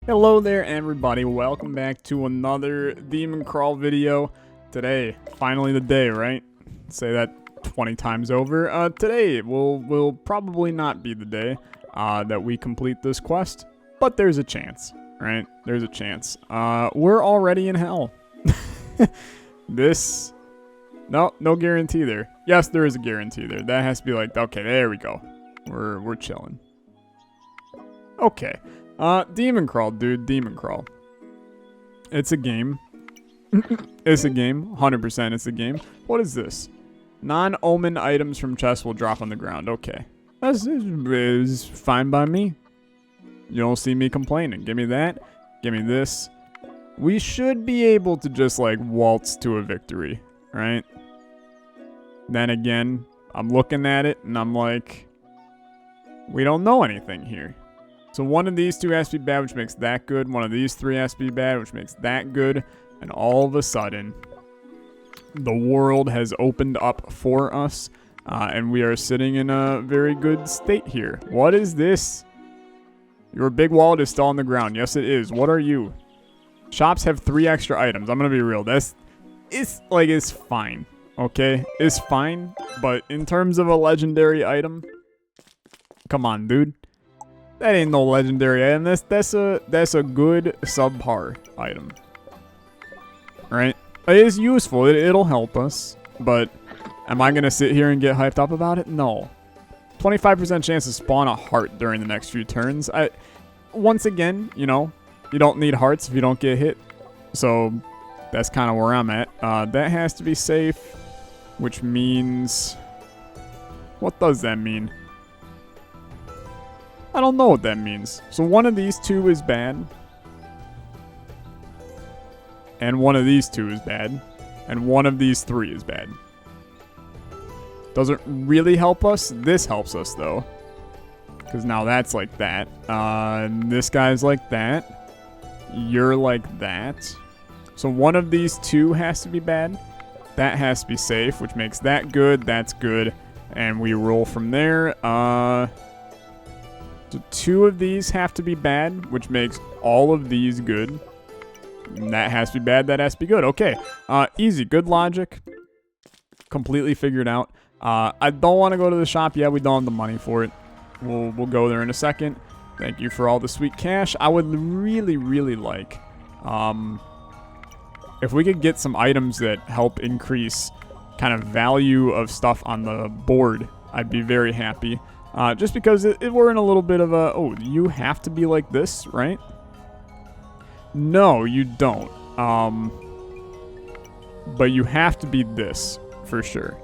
Hello there everybody, welcome back to another DemonCrawl video. Today, finally the day, right? Say that 20 times over. Today will probably not be the day that we complete this quest, but there's a chance, right? There's a chance. We're already in hell. No guarantee there. Yes, there is a guarantee there. That has to be like, okay, there we go. We're chilling. Okay. DemonCrawl, dude, DemonCrawl. It's a game. It's a game. 100% it's a game. What is this? Non-omen items from chests will drop on the ground. Okay. That's is fine by me. You don't see me complaining. Give me that. Give me this. We should be able to just, like, waltz to a victory, right? Then again, I'm looking at it, and I'm like, we don't know anything here. So one of these two has to be bad, which makes that good. One of these three has to be bad, which makes that good. And all of a sudden, the world has opened up for us. And we are sitting in a very good state here. What is this? Your big wallet is still on the ground. Yes, it is. What are you? Shops have 3 extra items. I'm going to be real. It's fine. Okay? It's fine. But in terms of a legendary item, come on, dude. That ain't no legendary item. That's a good subpar item. Right? It is useful. It'll help us. But am I gonna sit here and get hyped up about it? No. 25% chance to spawn a heart during the next few turns. Once again, you know, you don't need hearts if you don't get hit. So that's kind of where I'm at. That has to be safe, which means, what does that mean? I don't know what that means. So one of these two is bad. And one of these two is bad. And one of these 3 is bad. Doesn't really help us. This helps us, though. Because now that's like that. This guy's like that. You're like that. So one of these 2 has to be bad. That has to be safe, which makes that good. That's good. And we roll from there. So 2 of these have to be bad, which makes all of these good. And that has to be bad, that has to be good. Okay, easy, good logic. Completely figured out. I don't want to go to the shop yet. We don't have the money for it. We'll go there in a second. Thank you for all the sweet cash. I would really, really like if we could get some items that help increase kind of value of stuff on the board. I'd be very happy. Just because we're in a little bit of a, oh, you have to be like this, right? No, you don't. But you have to be this, for sure.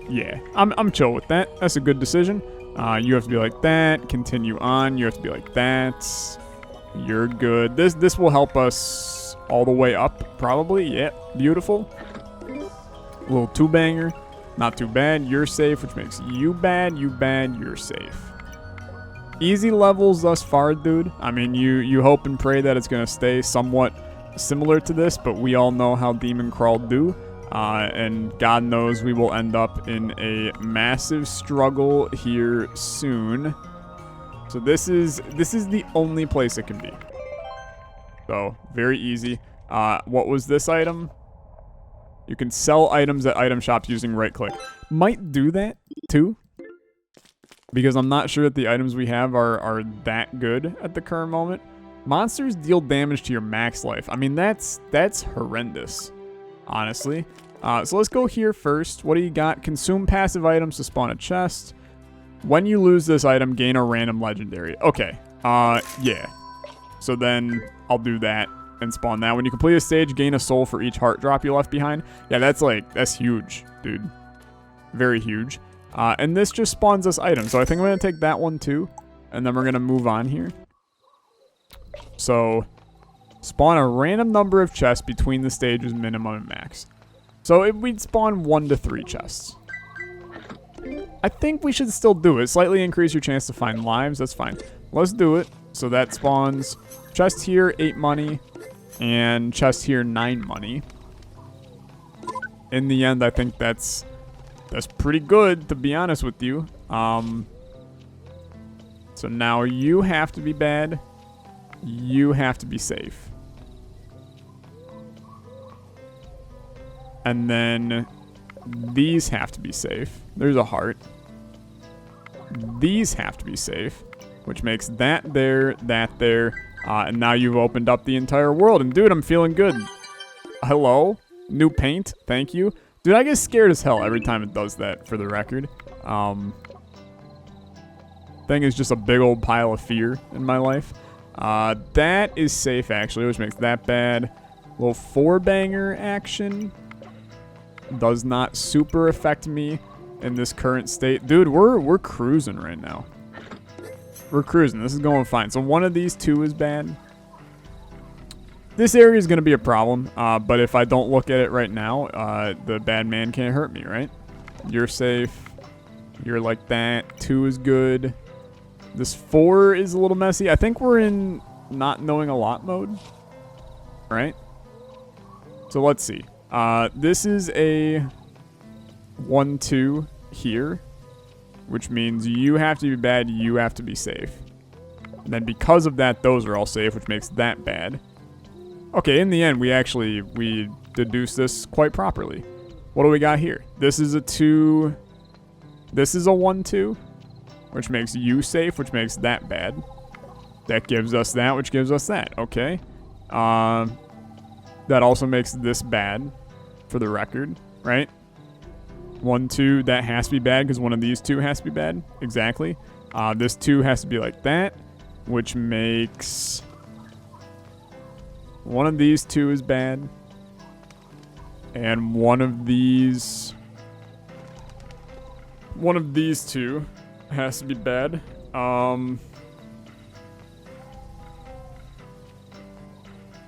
Yeah, I'm chill with that. That's a good decision. You have to be like that. Continue on. You have to be like that. You're good. This will help us all the way up, probably. Yeah, beautiful. A little 2-banger. Not too bad. You're safe, which makes you bad. You bad. You're safe. Easy levels thus far, dude. I mean, you hope and pray that it's going to stay somewhat similar to this, but we all know how DemonCrawl do. And God knows we will end up in a massive struggle here soon. So this is the only place it can be. So, very easy. What was this item? You can sell items at item shops using right-click. Might do that, too. Because I'm not sure that the items we have are that good at the current moment. Monsters deal damage to your max life. I mean, that's horrendous, honestly. So let's go here first. What do you got? Consume passive items to spawn a chest. When you lose this item, gain a random legendary. Okay. Yeah. So then I'll do that and spawn that. When you complete a stage, gain a soul for each heart drop you left behind. Yeah, that's huge, dude. Very huge. And this just spawns us items. So I think I'm going to take that one too. And then we're going to move on here. So spawn a random number of chests between the stages minimum and max. So we'd spawn 1 to 3 chests. I think we should still do it. Slightly increase your chance to find lives. That's fine. Let's do it. So that spawns chest here, 8 money. And chest here, 9 money. In the end, I think that's pretty good, to be honest with you. So now you have to be bad. you have to be safe. And then these have to be safe. There's a heart. These have to be safe, which makes that there, and now you've opened up the entire world. And dude, I'm feeling good. Hello? New paint, thank you. Dude, I get scared as hell every time it does that, for the record. Thing is just a big old pile of fear in my life. That is safe, actually, which makes that bad. Little 4-banger action does not super affect me in this current state. Dude, we're cruising right now. We're cruising. This is going fine. So one of these two is bad. This area is going to be a problem, but if I don't look at it right now, the bad man can't hurt me, right? You're safe. You're like that. 2 is good. This 4 is a little messy. I think we're in not knowing a lot mode, right? So let's see. This is a 1-2 here, which means you have to be bad, you have to be safe. And then because of that, those are all safe, which makes that bad. Okay, in the end, we deduce this quite properly. What do we got here? This is a 2. This is a 1-2, which makes you safe, which makes that bad. That gives us that, which gives us that. Okay. That also makes this bad, for the record, right? 1-2, that has to be bad because one of these two has to be bad. Exactly. This 2 has to be like that, which makes one of these 2 is bad. And one of these 2 has to be bad.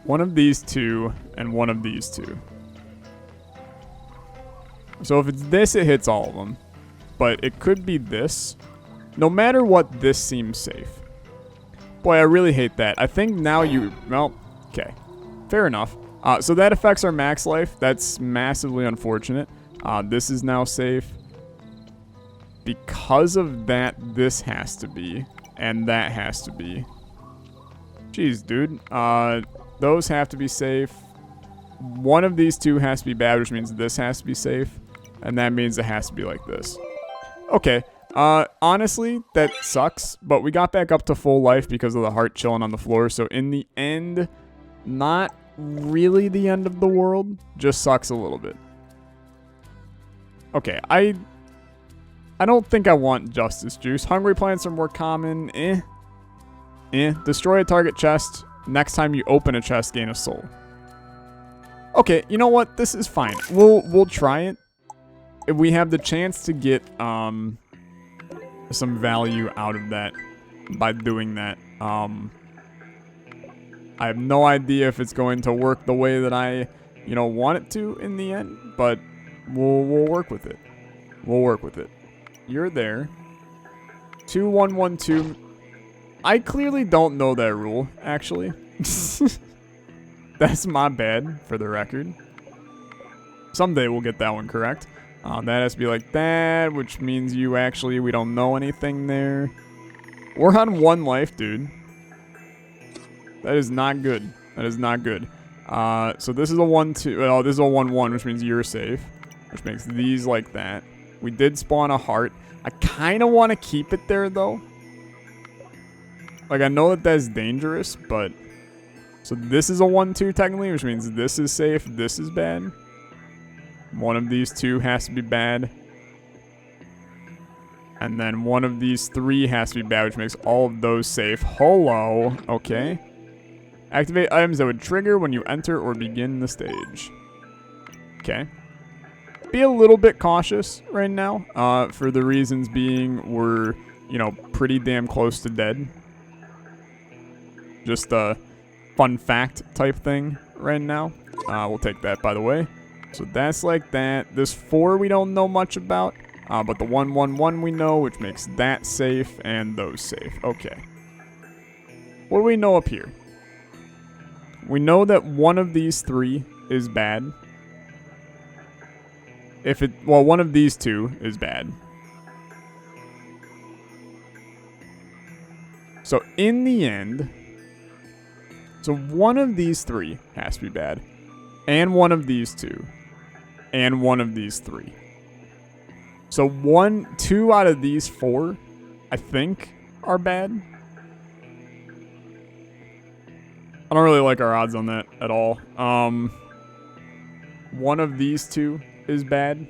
One of these 2 and one of these 2. So if it's this, it hits all of them. But it could be this. No matter what, this seems safe. Boy, I really hate that. I think now well, okay. Fair enough. So that affects our max life. That's massively unfortunate. This is now safe. Because of that, this has to be. And that has to be. Jeez, dude. Those have to be safe. One of these 2 has to be bad, which means this has to be safe. And that means it has to be like this. Okay. Honestly, that sucks. But we got back up to full life because of the heart chilling on the floor. So in the end, not really the end of the world. Just sucks a little bit. Okay, I don't think I want Justice Juice. Hungry plants are more common. Destroy a target chest. Next time you open a chest, gain a soul. Okay, you know what? This is fine. We'll try it. If we have the chance to get some value out of that by doing that. I have no idea if it's going to work the way that I, want it to in the end, but we'll work with it. We'll work with it. You're there. 2-1-1-2. I clearly don't know that rule, actually. That's my bad, for the record. Someday we'll get that one correct. That has to be like that, which means we don't know anything there. We're on 1 life, dude. That is not good. That is not good. So this is a 1-2. Oh, this is a 1-1, which means you're safe. Which makes these like that. We did spawn a heart. I kind of want to keep it there, though. Like, I know that that's dangerous, but... So this is a 1-2, technically, which means this is safe, this is bad. One of these 2 has to be bad. And then one of these 3 has to be bad, which makes all of those safe. Hello. Okay. Activate items that would trigger when you enter or begin the stage. Okay. Be a little bit cautious right now. For the reasons being we're, pretty damn close to dead. Just a fun fact type thing right now. We'll take that, by the way. So that's like that. This 4 we don't know much about. But the 1-1-1 we know, which makes that safe and those safe. Okay. What do we know up here? We know that one of these 3 is bad. One of these 2 is bad. So in the end, So one of these three has to be bad. And one of these two. And one of these three. So 2 out of these 4, I think, are bad. I don't really like our odds on that at all. One of these 2 is bad.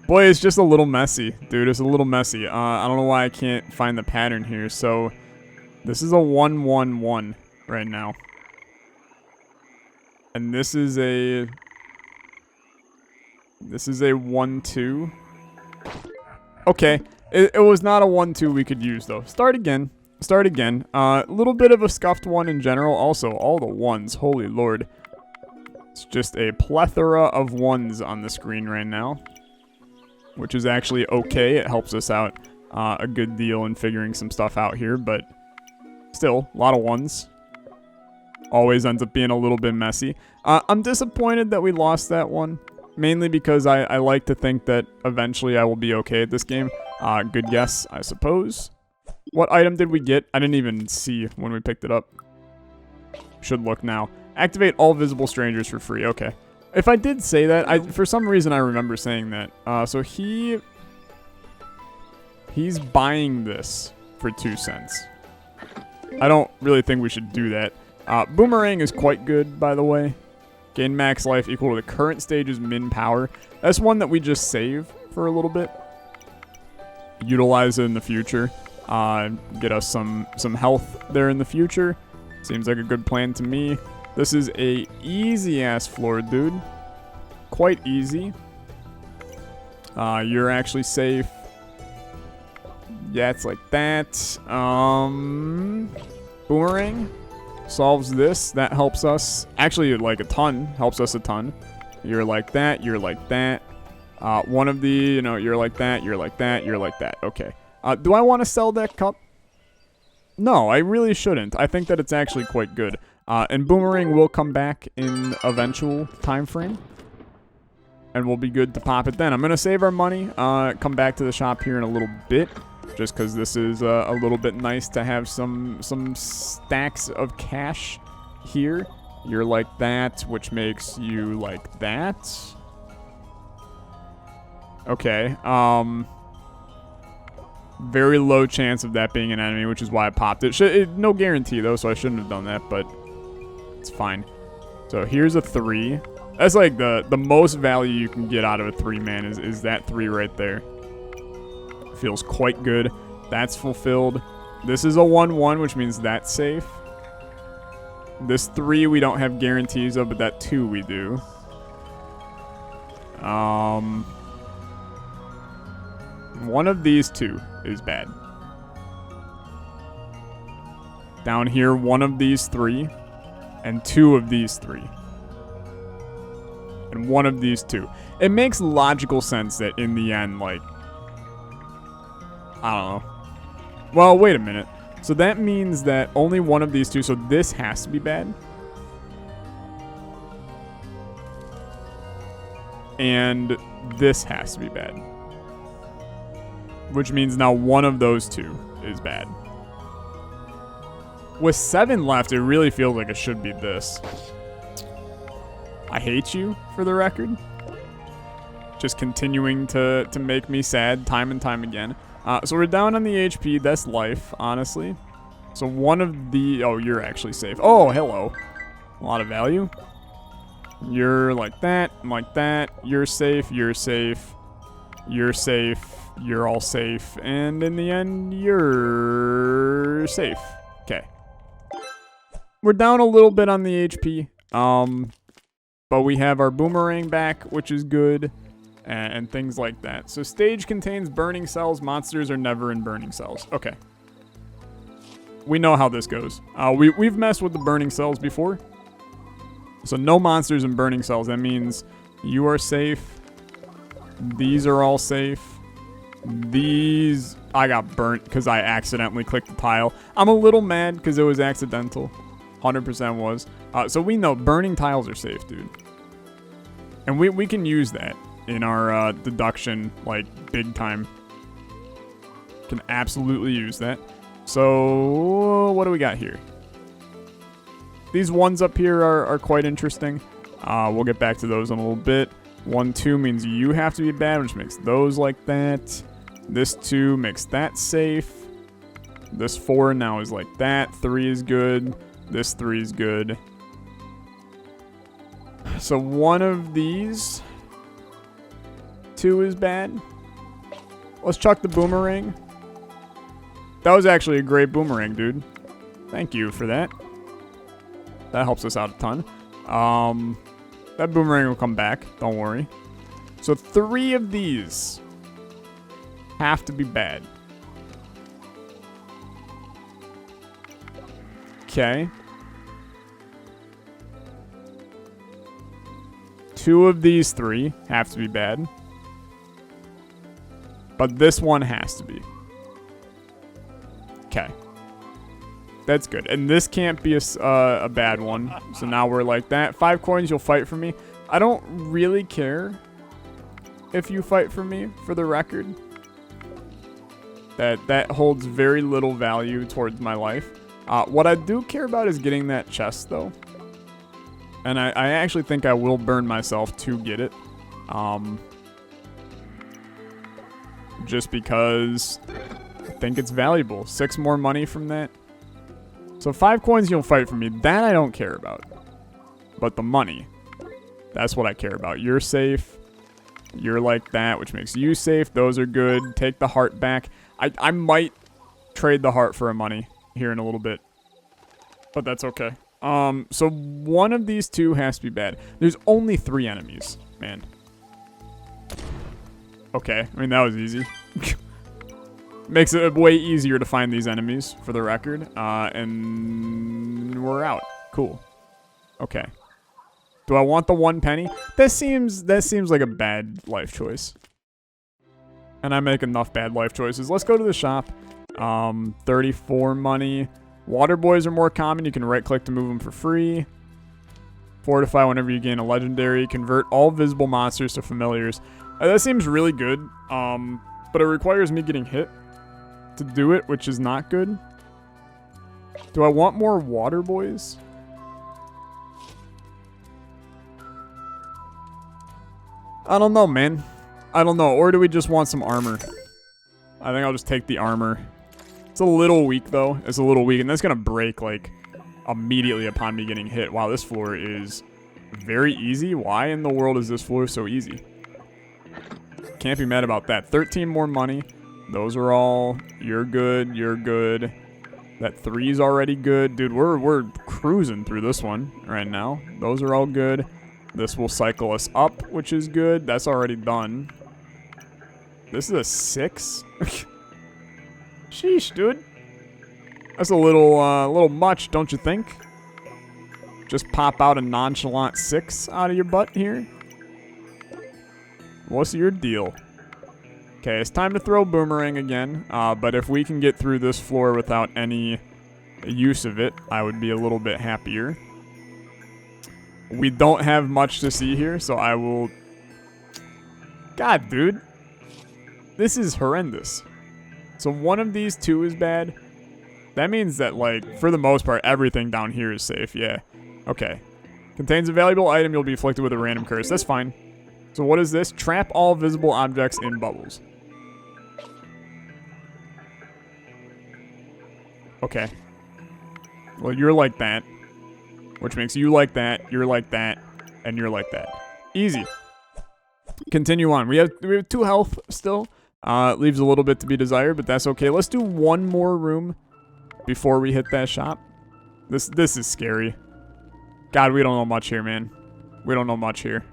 Boy, it's just a little messy, dude. It's a little messy. I don't know why I can't find the pattern here. So this is a 1-1-1 right now. And this is a 1-2. Okay. It was not a 1-2 we could use, though. Start again. Start again. A little bit of a scuffed one in general. Also, all the ones. Holy lord. It's just a plethora of ones on the screen right now. Which is actually okay. It helps us out a good deal in figuring some stuff out here. But still, a lot of ones. Always ends up being a little bit messy. I'm disappointed that we lost that one. Mainly because I like to think that eventually I will be okay at this game. Good guess, I suppose. What item did we get? I didn't even see when we picked it up. Should look now. Activate all visible strangers for free. Okay. If I did say that, for some reason I remember saying that. So he's buying this for 2 cents. I don't really think we should do that. Boomerang is quite good, by the way. Gain max life equal to the current stage's min power. That's one that we just save for a little bit. Utilize it in the future. Get us some health there in the future. Seems like a good plan to me. This is a easy-ass floor, dude. Quite easy. You're actually safe. Yeah, it's like that. Boomerang solves this. That helps us. Actually, like a ton. Helps us a ton. You're like that. You're like that. One of the, you're like that. You're like that. You're like that. Okay. Do I want to sell that cup? No, I really shouldn't. I think that it's actually quite good. And Boomerang will come back in eventual time frame. And we'll be good to pop it then. I'm going to save our money. Come back to the shop here in a little bit. Just because this is a little bit nice to have some stacks of cash here. You're like that, which makes you like that. Okay. Very low chance of that being an enemy, which is why I popped it. No guarantee, though, so I shouldn't have done that, but it's fine. So here's a 3. That's like the most value you can get out of a 3-man is that 3 right there. Feels quite good. That's fulfilled. This is a 1-1, which means that's safe. This 3 we don't have guarantees of, but that 2 we do. One of these 2 is bad. Down here, one of these 3, and 2 of these 3. And one of these 2. It makes logical sense that in the end, like, I don't know. Well, wait a minute. So that means that only one of these 2, so this has to be bad. And this has to be bad. Which means now one of those 2 is bad. With 7 left, it really feels like it should be this. I hate you, for the record. Just continuing to make me sad time and time again. So we're down on the HP. That's life, honestly. So one of the... Oh, you're actually safe. Oh, hello. A lot of value. You're like that. I'm like that. You're safe. You're safe. You're safe. You're all safe. And in the end, you're safe. Okay. We're down a little bit on the HP. But we have our boomerang back, which is good. And things like that. So stage contains burning cells. Monsters are never in burning cells. Okay. We know how this goes. We've messed with the burning cells before. So no monsters in burning cells. That means you are safe. These are all safe. These... I got burnt because I accidentally clicked the tile. I'm a little mad because it was accidental. 100% was. So we know burning tiles are safe, dude. And we can use that. in our deduction, like, big time. Can absolutely use that. So, what do we got here? These ones up here are quite interesting. We'll get back to those in a little bit. 1, 2 means you have to be bad, which makes those like that. This 2 makes that safe. This 4 now is like that. 3 is good. This 3 is good. So one of these 2 is bad. Let's chuck the boomerang. That was actually a great boomerang, dude. Thank you for that. That helps us out a ton. That boomerang will come back. Don't worry. So 3 of these have to be bad. Okay. 2 of these 3 have to be bad. But this one has to be. Okay. That's good. And this can't be a bad one. So now we're like that. 5 coins, you'll fight for me. I don't really care if you fight for me, for the record. That holds very little value towards my life. What I do care about is getting that chest, though. And I actually think I will burn myself to get it. Just because I think it's valuable. 6 more money from that. So 5 coins, you'll fight for me. That I don't care about. But the money, that's what I care about. You're safe. You're like that, which makes you safe. Those are good. Take the heart back. I might trade the heart for a money here in a little bit. But that's okay. So one of these 2 has to be bad. There's only 3 enemies, man. Okay, I mean, that was easy. Makes it way easier to find these enemies, for the record. And we're out. Cool. Okay. Do I want the 1 penny? That seems like a bad life choice. And I make enough bad life choices. Let's go to the shop. 34 money. Water boys are more common. You can right-click to move them for free. Fortify whenever you gain a legendary. Convert all visible monsters to familiars. That seems really good. But it requires me getting hit to do it, which is not good. Do I want more water boys? I don't know, man. I don't know. Or do we just want some armor? I think I'll just take the armor. It's a little weak, though. It's a little weak, and that's going to break, like, immediately upon me getting hit. Wow, this floor is very easy. Why in the world is this floor so easy? Can't be mad about that. 13 more money. Those are all... You're good. You're good. That 3's already good. Dude, we're cruising through this one right now. Those are all good. This will cycle us up, which is good. That's already done. This is a 6? Sheesh, dude. That's a little much, don't you think? Just pop out a nonchalant 6 out of your butt here. What's your deal? Okay, it's time to throw boomerang again. But if we can get through this floor without any use of it, I would be a little bit happier. We don't have much to see here, so I will... God, dude. This is horrendous. So one of these 2 is bad. That means that, like, for the most part, everything down here is safe. Yeah. Okay. Contains a valuable item. You'll be afflicted with a random curse. That's fine. So what is this? Trap all visible objects in bubbles. Okay. Well, you're like that. Which makes you like that, you're like that, and you're like that. Easy. Continue on. We have 2 health still. Leaves a little bit to be desired, but that's okay. Let's do 1 more room before we hit that shop. This is scary. God, we don't know much here, man. We don't know much here.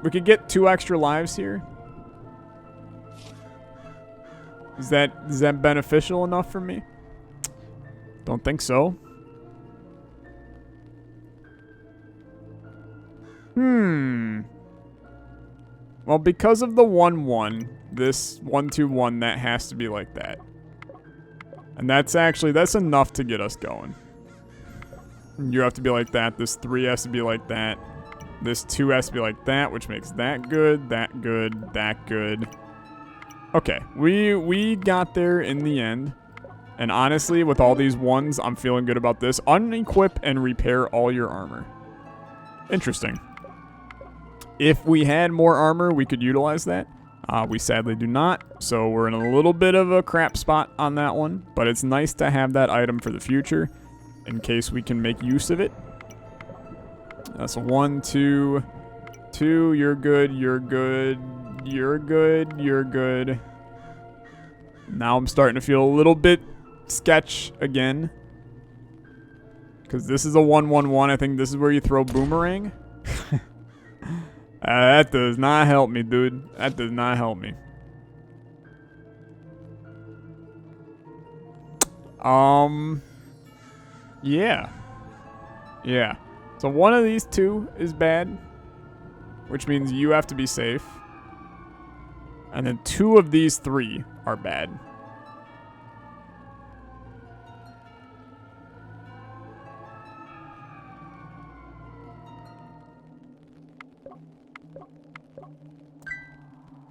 We could get 2 extra lives here. Is that beneficial enough for me? Don't think so. Well, because of the 1-1, this 1-2-1, that has to be like that. And that's enough to get us going. You have to be like that. This 3 has to be like that. This 2 has to be like that, which makes that good, that good, that good. Okay, we got there in the end. And honestly, with all these 1s, I'm feeling good about this. Unequip and repair all your armor. Interesting. If we had more armor, we could utilize that. We sadly do not, so we're in a little bit of a crap spot on that one. But it's nice to have that item for the future in case we can make use of it. That's a 1, 2, 2. You're good, you're good, you're good, you're good. Now I'm starting to feel a little bit sketch again. Because this is a 1, 1, 1. I think this is where you throw boomerang. That does not help me, dude. That does not help me. Yeah. Yeah. So one of these 2 is bad, which means you have to be safe. And then 2 of these 3 are bad.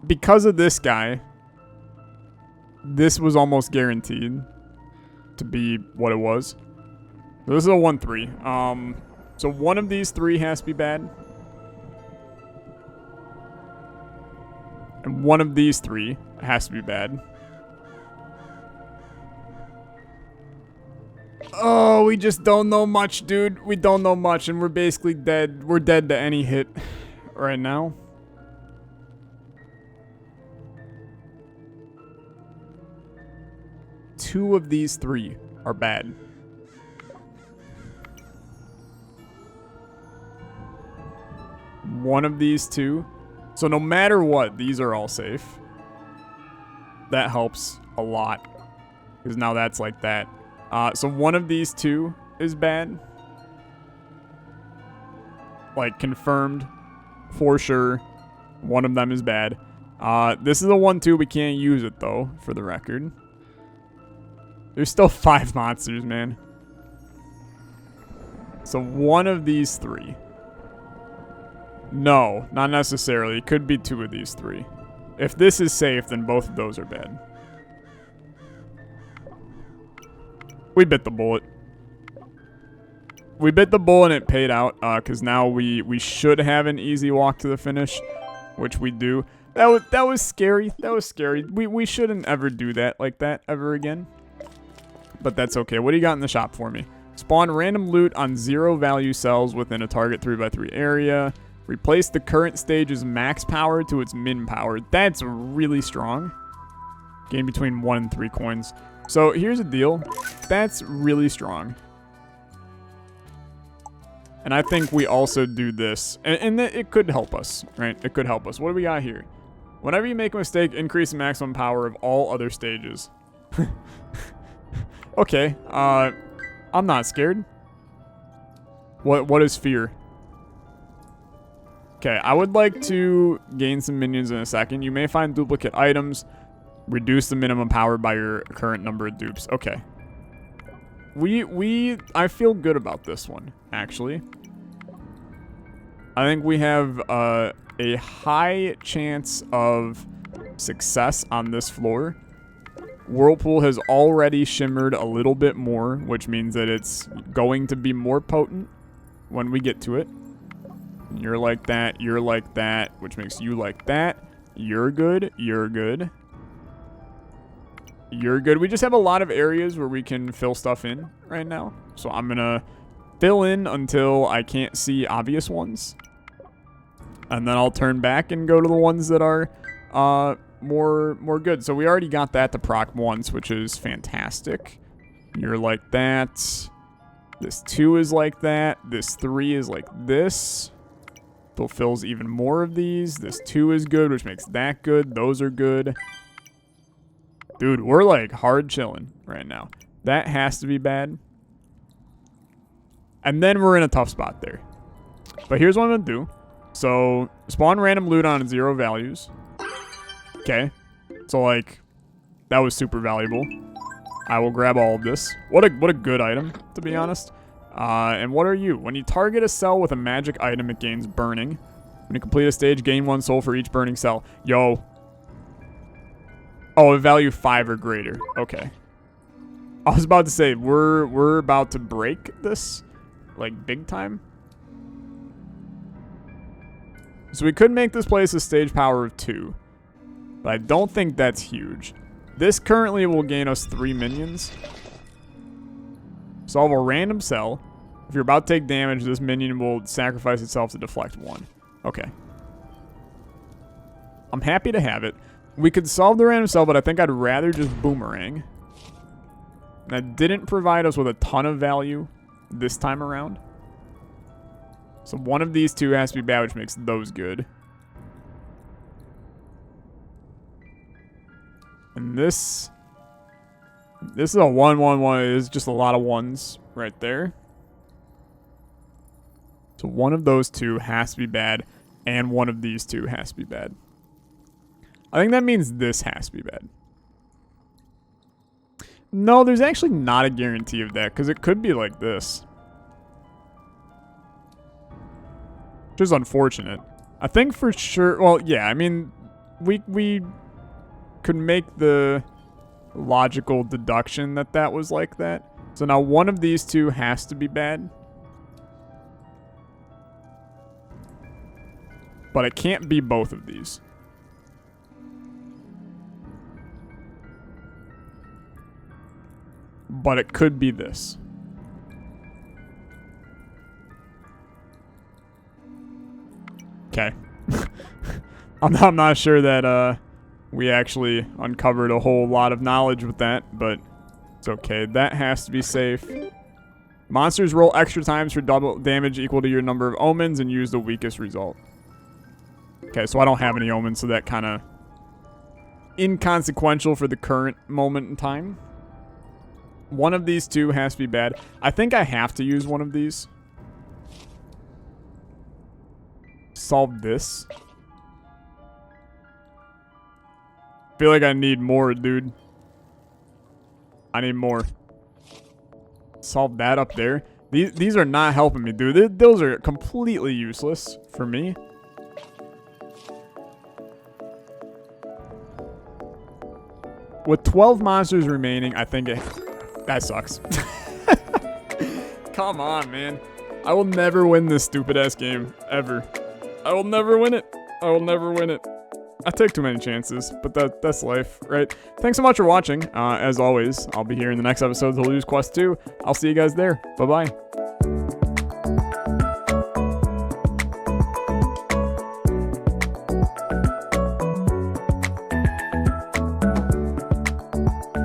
Because of this guy, this was almost guaranteed to be what it was. So this is a 1, 3. So one of these 3 has to be bad. And one of these 3 has to be bad. Oh, we just don't know much, dude. We don't know much, and we're basically dead. We're dead to any hit right now. Two of these 3 are bad. One of these 2. So no matter what, these are all safe. That helps a lot. Because now that's like that. So one of these 2 is bad. Like, confirmed. For sure. One of them is bad. This is a 1, 2. We can't use it, though, for the record. There's still 5 monsters, man. So one of these 3. No, not necessarily. It could be 2 of these 3. If this is safe, then both of those are bad. We bit the bullet. We bit the bullet and it paid out, because now we should have an easy walk to the finish, which we do. That was scary. That was scary. We shouldn't ever do that like that ever again. But that's okay. What do you got in the shop for me? Spawn random loot on 0 value cells within a target 3x3 area. Replace the current stage's max power to its min power. That's really strong. Gain between 1 and 3 coins. So here's the deal. That's really strong. And I think we also do this. And it could help us, right? It could help us. What do we got here? Whenever you make a mistake, increase the maximum power of all other stages. Okay, I'm not scared. What is fear? Okay, I would like to gain some minions in a second. You may find duplicate items. Reduce the minimum power by your current number of dupes. Okay. I feel good about this one, actually. I think we have a high chance of success on this floor. Whirlpool has already shimmered a little bit more, which means that it's going to be more potent when we get to it. You're like that, which makes you like that. You're good, you're good. You're good. We just have a lot of areas where we can fill stuff in right now. So I'm going to fill in until I can't see obvious ones. And then I'll turn back and go to the ones that are more good. So we already got that to proc once, which is fantastic. You're like that. This 2 is like that. This 3 is like this. Fulfills even more of these. This 2 is good, which makes that good. Those are good. Dude, we're like hard chilling right now. That has to be bad. And then we're in a tough spot there. But here's what I'm going to do. So, spawn random loot on 0 values. Okay. So, like, that was super valuable. I will grab all of this. What a good item, to be honest. And what are you? When you target a cell with a magic item, it gains burning. When you complete a stage, gain 1 soul for each burning cell. Yo. Oh, a value 5 or greater. Okay. I was about to say, we're about to break this. Like, big time. So we could make this place a stage power of 2. But I don't think that's huge. This currently will gain us 3 minions. Solve a random cell. If you're about to take damage, this minion will sacrifice itself to deflect 1. Okay. I'm happy to have it. We could solve the random cell, but I think I'd rather just boomerang. That didn't provide us with a ton of value this time around. So one of these two has to be bad, which makes those good. And this is a 1-1-1. It is just a lot of ones right there. So one of those two has to be bad, and one of these two has to be bad. I think that means this has to be bad. No, there's actually not a guarantee of that, because it could be like this. Which is unfortunate. I think for sure... Well, yeah, I mean, we could make the logical deduction that that was like that. So now one of these two has to be bad. But it can't be both of these. But it could be this. Okay. I'm not sure that we actually uncovered a whole lot of knowledge with that, but it's okay. That has to be safe. Monsters roll extra times for double damage equal to your number of omens and use the weakest result. Okay, so I don't have any omens, so that kind of inconsequential for the current moment in time. One of these two has to be bad. I think I have to use one of these. Solve this. Feel like I need more, dude. I need more. Solve that up there. These are not helping me, dude. Those are completely useless for me. With 12 monsters remaining, I think that sucks. Come on, man. I will never win this stupid-ass game. Ever. I will never win it. I will never win it. I take too many chances, but that's life, right? Thanks so much for watching. As always, I'll be here in the next episode of the Lose Quest 2. I'll see you guys there. Bye-bye.